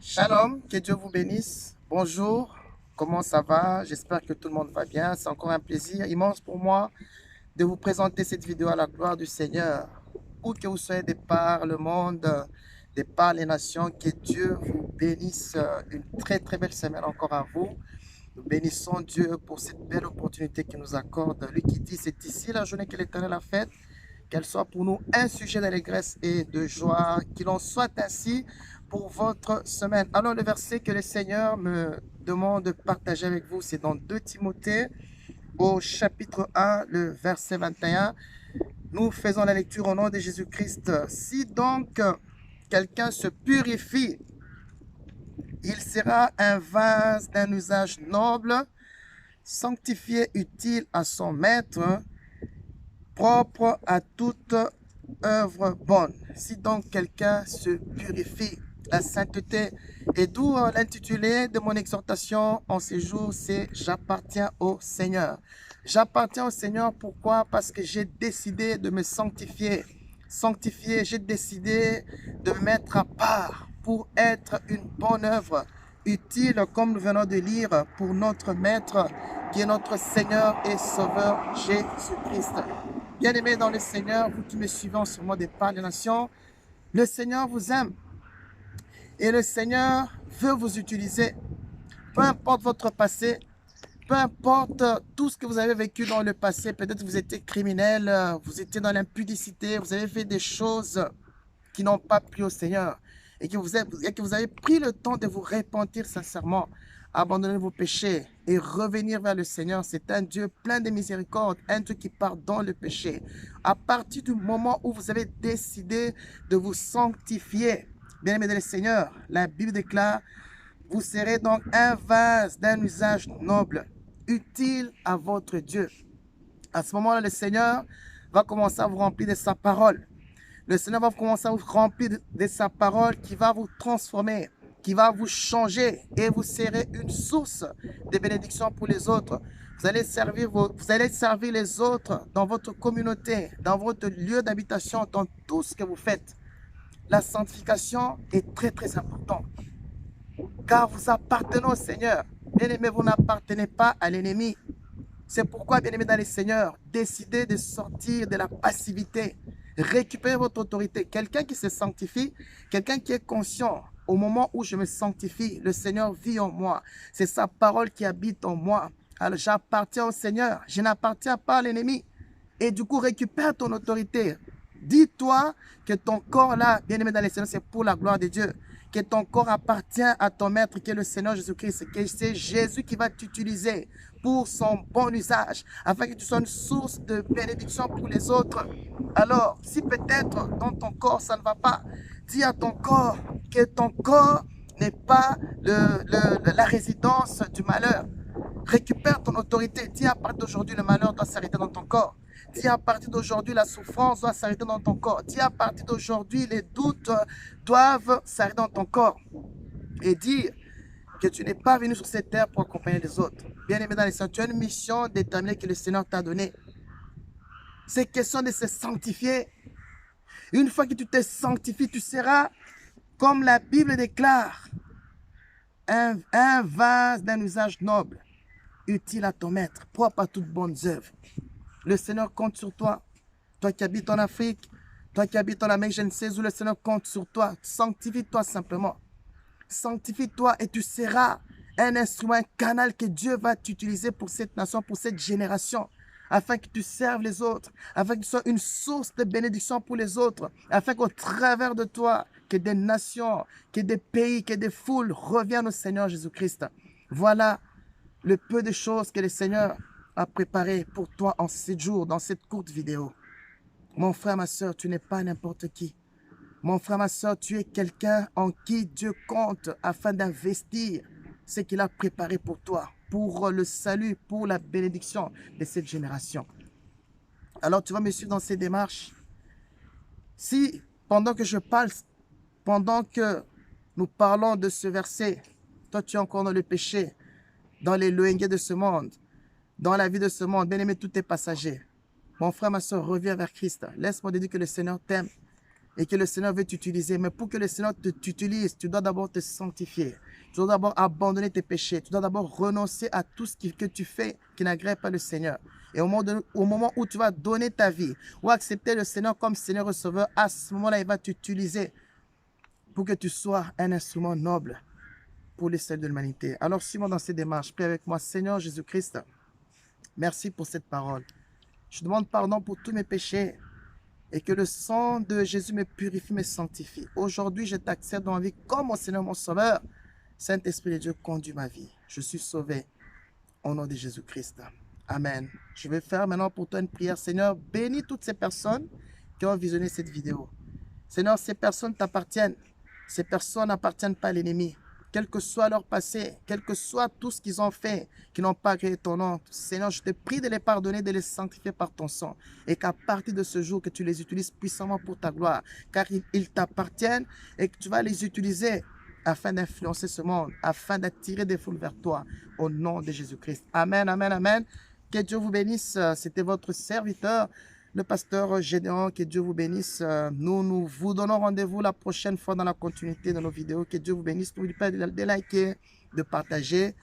Shalom, que Dieu vous bénisse. Bonjour, comment ça va? J'espère que tout le monde va bien. C'est encore un plaisir immense pour moi de vous présenter cette vidéo à la gloire du Seigneur. Où que vous soyez de par le monde, de par les nations, que Dieu vous bénisse. Une très belle semaine encore à vous. Nous bénissons Dieu pour cette belle opportunité qu'il nous accorde. Lui qui dit, c'est ici la journée que l'Éternel a faite. Qu'elle soit pour nous un sujet d'allégresse et de joie, qu'il en soit ainsi pour votre semaine. Alors le verset que le Seigneur me demande de partager avec vous, c'est dans 2 Timothée au chapitre 1, le verset 21. Nous faisons la lecture au nom de Jésus-Christ. Si donc quelqu'un se purifie, il sera un vase d'un usage noble, sanctifié, utile à son maître, propre à toute œuvre bonne. Si donc quelqu'un se purifie, la sainteté, et d'où l'intitulé de mon exhortation en ces jours, c'est « J'appartiens au Seigneur ». J'appartiens au Seigneur, pourquoi? Parce que j'ai décidé de me sanctifier. Sanctifier, j'ai décidé de me mettre à part pour être une bonne œuvre, utile, comme nous venons de lire, pour notre Maître, qui est notre Seigneur et Sauveur Jésus-Christ. Bien-aimés dans le Seigneur, vous qui me suivez en ce mois des par des nations, le Seigneur vous aime et le Seigneur veut vous utiliser. Peu importe votre passé, peu importe tout ce que vous avez vécu dans le passé, peut-être vous étiez criminel, vous étiez dans l'impudicité, vous avez fait des choses qui n'ont pas plu au Seigneur et que vous avez pris le temps de vous repentir sincèrement, abandonner vos péchés et revenir vers le Seigneur. C'est un Dieu plein de miséricorde, un Dieu qui pardonne le péché. À partir du moment où vous avez décidé de vous sanctifier, bien-aimés dans le Seigneur, la Bible déclare, vous serez donc un vase d'un usage noble, utile à votre Dieu. À ce moment-là, le Seigneur va commencer à vous remplir de sa parole. Le Seigneur va commencer à vous remplir de sa parole qui va vous transformer, qui va vous changer et vous serez une source de bénédiction pour les autres. Vous allez servir les autres dans votre communauté, dans votre lieu d'habitation, dans tout ce que vous faites. La sanctification est très importante car vous appartenez au Seigneur. Bien-aimés, vous n'appartenez pas à l'ennemi. C'est pourquoi, bien-aimés dans le Seigneur, décidez de sortir de la passivité. Récupérez votre autorité. Quelqu'un qui se sanctifie, quelqu'un qui est conscient, au moment où je me sanctifie, le Seigneur vit en moi. C'est sa parole qui habite en moi. Alors j'appartiens au Seigneur. Je n'appartiens pas à l'ennemi. Et du coup, récupère ton autorité. Dis-toi que ton corps là, bien-aimé dans le Seigneur, c'est pour la gloire de Dieu. Que ton corps appartient à ton maître qui est le Seigneur Jésus-Christ. Que c'est Jésus qui va t'utiliser pour son bon usage, afin que tu sois une source de bénédiction pour les autres. Alors, si peut-être dans ton corps ça ne va pas, dis à ton corps que ton corps n'est pas la résidence du malheur. Récupère ton autorité. Dis à partir d'aujourd'hui, le malheur doit s'arrêter dans ton corps. Dis à partir d'aujourd'hui, la souffrance doit s'arrêter dans ton corps. Dis à partir d'aujourd'hui, les doutes doivent s'arrêter dans ton corps. Et dire que tu n'es pas venu sur cette terre pour accompagner les autres. Bien-aimé dans les Seigneur, tu as une mission déterminée que le Seigneur t'a donnée. C'est question de se sanctifier. Une fois que tu te sanctifies, tu seras, comme la Bible déclare, un vase d'un usage noble, utile à ton maître, propre à toutes bonnes œuvres. Le Seigneur compte sur toi. Toi qui habites en Afrique, toi qui habites en Amérique, je ne sais où, le Seigneur compte sur toi. Sanctifie-toi simplement. Sanctifie-toi et tu seras un instrument, un canal que Dieu va t'utiliser pour cette nation, pour cette génération, afin que tu serves les autres, afin que tu sois une source de bénédiction pour les autres, afin qu'au travers de toi, que des nations, que des pays, que des foules reviennent au Seigneur Jésus-Christ. Voilà le peu de choses que le Seigneur a préparé pour toi en ces jours, dans cette courte vidéo. Mon frère, ma soeur, tu n'es pas n'importe qui. Mon frère, ma soeur, tu es quelqu'un en qui Dieu compte afin d'investir ce qu'il a préparé pour toi, pour le salut, pour la bénédiction de cette génération. Alors tu vas me suivre dans ces démarches. Si, pendant que je parle, pendant que nous parlons de ce verset, toi tu es encore dans le péché, dans les loingues de ce monde, dans la vie de ce monde, bien aimé, tout est passager. Mon frère, ma soeur, reviens vers Christ. Laisse-moi te dire que le Seigneur t'aime. et que le Seigneur veut t'utiliser. Mais pour que le Seigneur t'utilise, tu dois d'abord te sanctifier. Tu dois d'abord abandonner tes péchés. Tu dois d'abord renoncer à tout ce que tu fais qui n'agrée pas le Seigneur. Et au moment où tu vas donner ta vie ou accepter le Seigneur comme Seigneur et Sauveur, à ce moment-là, il va t'utiliser pour que tu sois un instrument noble pour les salut de l'humanité. Alors, suis-moi dans ces démarches. Prie avec moi, Seigneur Jésus-Christ. Merci pour cette parole. Je demande pardon pour tous mes péchés et que le sang de Jésus me purifie, me sanctifie. Aujourd'hui, je t'accepte dans ma vie comme mon Seigneur, mon Sauveur. Saint-Esprit de Dieu, conduis ma vie. Je suis sauvé au nom de Jésus-Christ. Amen. Je vais faire maintenant pour toi une prière. Seigneur, bénis toutes ces personnes qui ont visionné cette vidéo. Seigneur, ces personnes t'appartiennent. Ces personnes n'appartiennent pas à l'ennemi. Quel que soit leur passé, quel que soit tout ce qu'ils ont fait, qui n'ont pas agréé ton nom, Seigneur, je te prie de les pardonner, de les sanctifier par ton sang. Et qu'à partir de ce jour, que tu les utilises puissamment pour ta gloire. Car ils t'appartiennent et que tu vas les utiliser afin d'influencer ce monde, afin d'attirer des foules vers toi. Au nom de Jésus-Christ. Amen, amen, amen. Que Dieu vous bénisse. C'était votre serviteur, le pasteur Gédéon. Que Dieu vous bénisse. Nous vous donnons rendez-vous la prochaine fois dans la continuité de nos vidéos. Que Dieu vous bénisse. N'oubliez pas de liker, de partager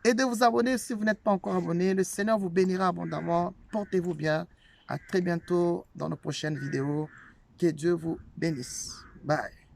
et de vous abonner si vous n'êtes pas encore abonné. Le Seigneur vous bénira abondamment. Portez-vous bien. À très bientôt dans nos prochaines vidéos. Que Dieu vous bénisse. Bye.